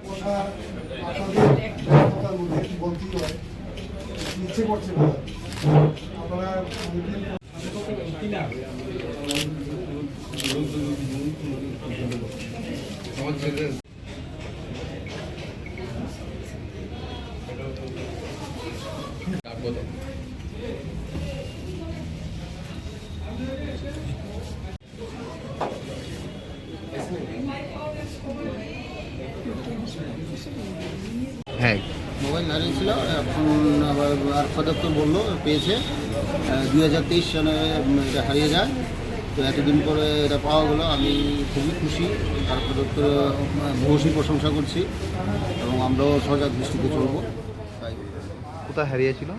কথা আপনাদের কথার মধ্যে বলতেই হয়, ইচ্ছে করছে না আপনারা হ্যাঁ, মোবাইল হারিয়েছিল, এখন আবার আরফা দপ্তর বললো পেয়েছে। 2023 সালে এটা হারিয়ে যায়, তো এতদিন পরে এটা পাওয়া গেলো। আমি খুবই খুশি, আরফা দপ্তর ভূয়সী প্রশংসা করছি এবং আমরাও সজাগ দৃষ্টিতে চলবো। তাই কোথায় হারিয়েছিল?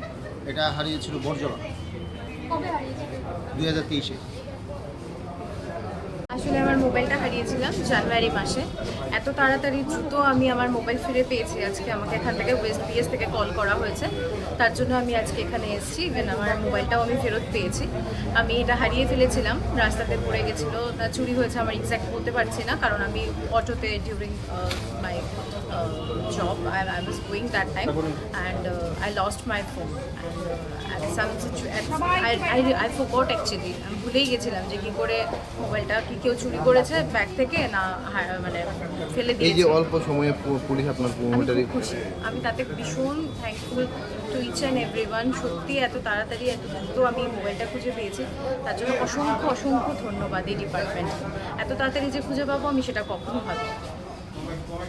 এটা হারিয়েছিল বরজলা, কবে হারিয়েছিল? 2023-এ। আসলে আমার মোবাইলটা হারিয়েছিলাম জানুয়ারি মাসে। এত তাড়াতাড়ি দ্রুত আমি আমার মোবাইল ফিরে পেয়েছি। আজকে আমাকে এখান থেকে ওয়েস্ট বিএস থেকে কল করা হয়েছে, তার জন্য আমি আজকে এখানে এসেছি। ইভেন আমার মোবাইলটাও আমি ফেরত পেয়েছি। আমি এটা হারিয়ে ফেলেছিলাম, রাস্তাতে পড়ে গেছিলো, চুরি হয়েছে আমার এক্স্যাক্ট বলতে পারছি না, কারণ আমি অটোতে during my job I was going that time and I lost my phone and at some I forgot actually. আমি ভুলেই গেছিলাম যে কি করে মোবাইলটা কি কেউ চুরি করেছে ব্যাগ থেকে না মানে ফেলে এই দিয়েছে। যে অল্প সময়ে পুলিশ আপনার আমি প্রোমোটারি খুব খুশি, আমি তাতে ভীষণ thankful to each and everyone. সত্যি এত তাড়াতাড়ি এত দ্রুত আমি মোবাইলটা খুঁজে পেয়েছি, তার জন্য অসংখ্য অসংখ্য ধন্যবাদ এই ডিপার্টমেন্ট। এত তাড়াতাড়ি যে খুঁজে পাবো আমি সেটা কখনো ভাবিনি।